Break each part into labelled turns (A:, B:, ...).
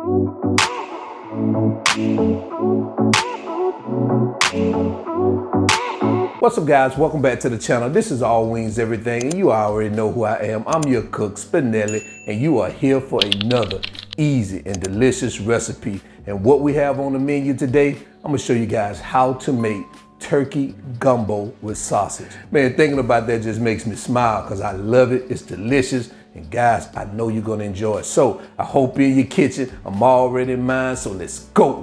A: What's up, guys? Welcome back to the channel. This is All Wings Everything, and you already know who I am. I'm your cook, Spinelli, and you are here for another easy and delicious recipe. And what we have on the menu today, I'm gonna show you guys how to make turkey gumbo with sausage. Man, thinking about that just makes me smile because I love it. It's delicious. And guys, I know you're gonna enjoy it. So I hope you're in your kitchen. I'm already in mine, so let's go.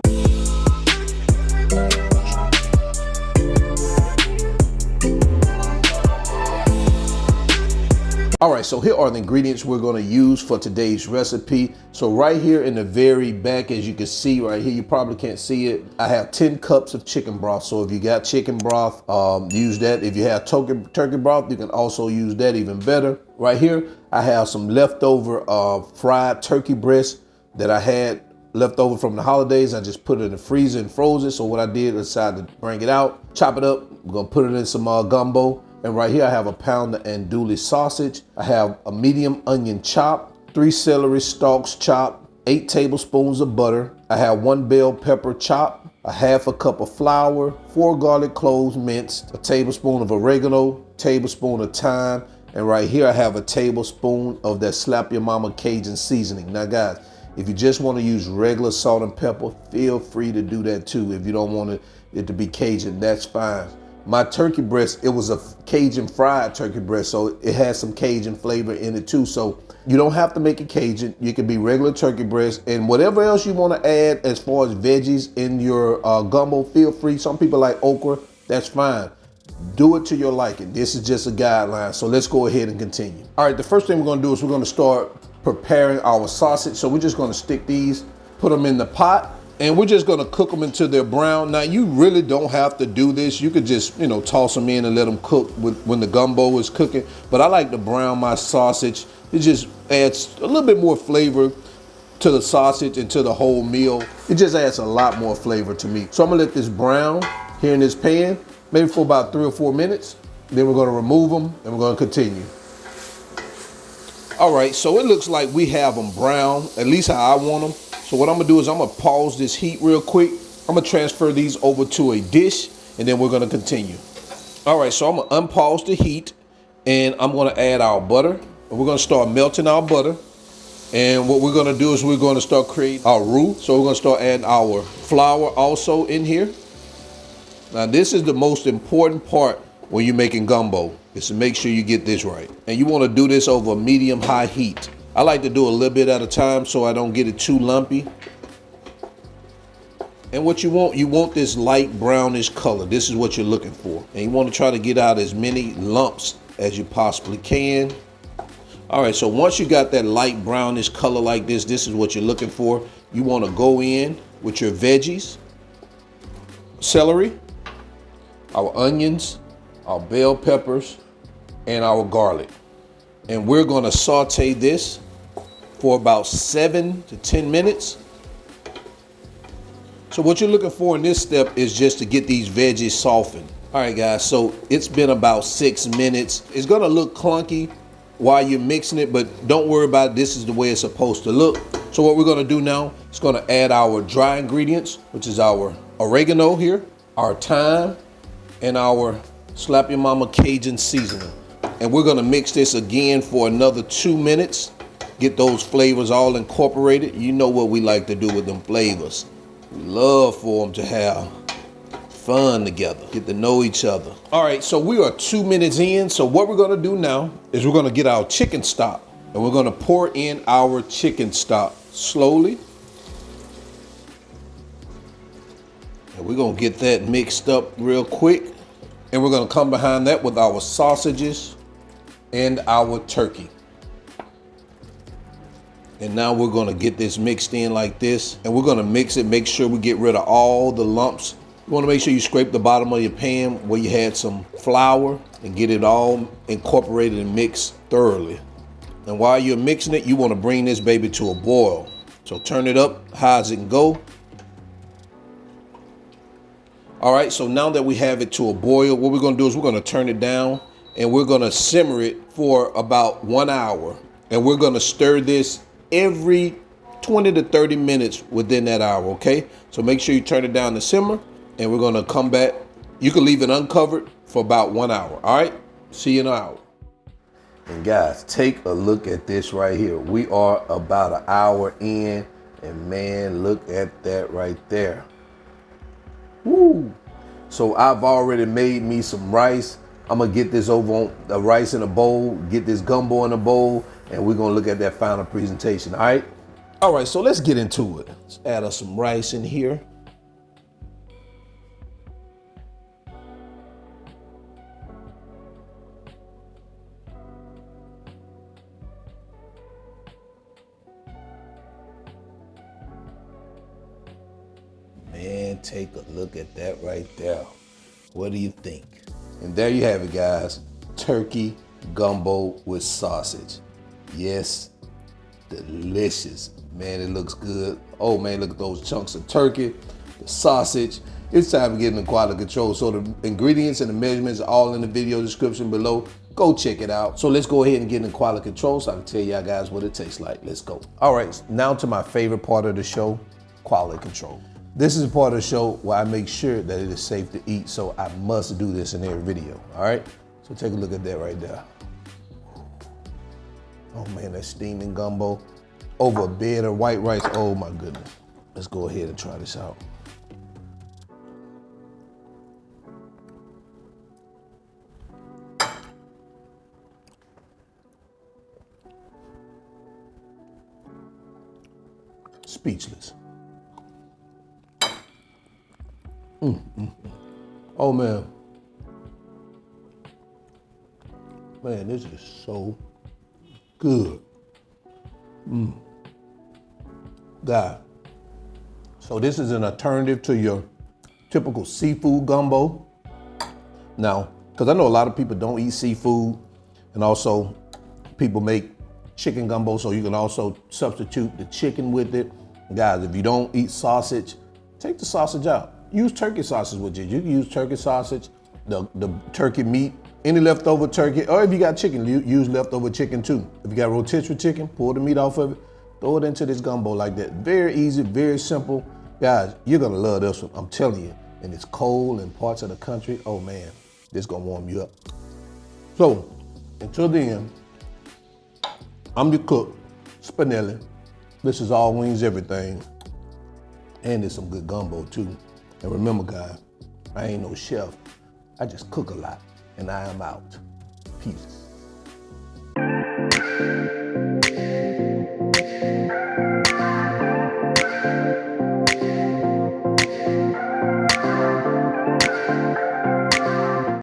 A: All right, so here are the ingredients we're gonna use for today's recipe. So right here in the very back, as you can see right here, you probably can't see it, I have 10 cups of chicken broth. So if you got chicken broth, use that. If you have turkey broth, you can also use that, even better. Right here, I have some leftover fried turkey breast that I had left over from the holidays. I just put it in the freezer and froze it. So what I did, I decided to bring it out, chop it up. We're gonna put it in some gumbo. And right here I have a pound of Andouille sausage. I have a medium onion chop, 3 celery stalks chopped, 8 tablespoons of butter. I have 1 bell pepper chopped, a half a cup of flour, 4 garlic cloves minced, a tablespoon of oregano, tablespoon of thyme, and right here I have a tablespoon of that slap your mama Cajun seasoning. Now guys, if you just want to use regular salt and pepper, feel free to do that too. If you don't want it to be Cajun, that's fine. My turkey breast, it was a Cajun fried turkey breast, so it has some Cajun flavor in it too. So you don't have to make it Cajun. You can be regular turkey breast, and whatever else you want to add as far as veggies in your gumbo, feel free. Some people like okra, that's fine. Do it to your liking. This is just a guideline, so let's go ahead and continue. All right, the first thing we're gonna do is we're gonna start preparing our sausage. So we're just gonna stick these, put them in the pot, and we're just gonna cook them until they're brown. Now, you really don't have to do this. You could just, toss them in and let them cook when the gumbo is cooking. But I like to brown my sausage. It just adds a little bit more flavor to the sausage and to the whole meal. It just adds a lot more flavor to me. So I'm gonna let this brown here in this pan, maybe for about 3 or 4 minutes. Then we're gonna remove them and we're gonna continue. All right, so it looks like we have them brown, at least how I want them. So what I'm gonna do is I'm gonna pause this heat real quick. I'm gonna transfer these over to a dish and then we're gonna continue. All right, so I'm gonna unpause the heat and I'm gonna add our butter. And we're gonna start melting our butter. And what we're gonna do is we're gonna start creating our roux. So we're gonna start adding our flour also in here. Now this is the most important part when you're making gumbo, is to make sure you get this right. And you wanna do this over a medium-high heat. I like to do a little bit at a time so I don't get it too lumpy. And what you want this light brownish color. This is what you're looking for. And you want to try to get out as many lumps as you possibly can. All right, so once you got that light brownish color like this is what you're looking for. You want to go in with your veggies, celery, our onions, our bell peppers, and our garlic. And we're going to saute this for about 7 to 10 minutes. So what you're looking for in this step is just to get these veggies softened. All right, guys, so it's been about 6 minutes. It's gonna look clunky while you're mixing it, but don't worry about it. This is the way it's supposed to look. So what we're gonna do now is gonna add our dry ingredients, which is our oregano here, our thyme, and our slap your mama Cajun seasoning. And we're gonna mix this again for another 2 minutes. Get those flavors all incorporated. You know what we like to do with them flavors. We love for them to have fun together, get to know each other. All right, so we are 2 minutes in. So what we're gonna do now is we're gonna get our chicken stock and we're gonna pour in our chicken stock slowly. And we're gonna get that mixed up real quick. And we're gonna come behind that with our sausages and our turkey. And now we're gonna get this mixed in like this, and we're gonna mix it, make sure we get rid of all the lumps. You wanna make sure you scrape the bottom of your pan where you had some flour and get it all incorporated and mixed thoroughly. And while you're mixing it, you wanna bring this baby to a boil. So turn it up high as it can go. All right, so now that we have it to a boil, what we're gonna do is we're gonna turn it down and we're gonna simmer it for about 1 hour. And we're gonna stir this every 20 to 30 minutes within that hour, okay? So make sure you turn it down to simmer, and we're gonna come back. You can leave it uncovered for about 1 hour, all right? See you in an hour. And guys, take a look at this right here. We are about an hour in, and man, look at that right there. Woo! So I've already made me some rice. I'm gonna get this over on the rice in a bowl, get this gumbo in a bowl, and we're gonna look at that final presentation, all right? All right, so let's get into it. Let's add us some rice in here. Man, take a look at that right there. What do you think? And there you have it, guys. Turkey gumbo with sausage. Yes, delicious. Man, it looks good. Oh man, look at those chunks of turkey, the sausage. It's time to get into quality control. So the ingredients and the measurements are all in the video description below. Go check it out. So let's go ahead and get into quality control so I can tell y'all guys what it tastes like. Let's go. All right, now to my favorite part of the show, quality control. This is a part of the show where I make sure that it is safe to eat, so I must do this in every video, all right? So take a look at that right there. Oh man, that steaming gumbo over a bed of white rice. Oh my goodness. Let's go ahead and try this out. Speechless. Oh man. Man, this is so good. God. So this is an alternative to your typical seafood gumbo. Now, because I know a lot of people don't eat seafood, and also people make chicken gumbo, so you can also substitute the chicken with it. Guys, if you don't eat sausage, take the sausage out. Use turkey sausage with it. You can use turkey sausage, the turkey meat, any leftover turkey, or if you got chicken, use leftover chicken too. If you got rotisserie chicken, pull the meat off of it, throw it into this gumbo like that. Very easy, very simple. Guys, you're gonna love this one, I'm telling you. And it's cold in parts of the country. Oh man, this gonna warm you up. So, until then, I'm your cook, Spinelli. This is All Wings Everything. And there's some good gumbo too. And remember guys, I ain't no chef. I just cook a lot, and I am out. Peace.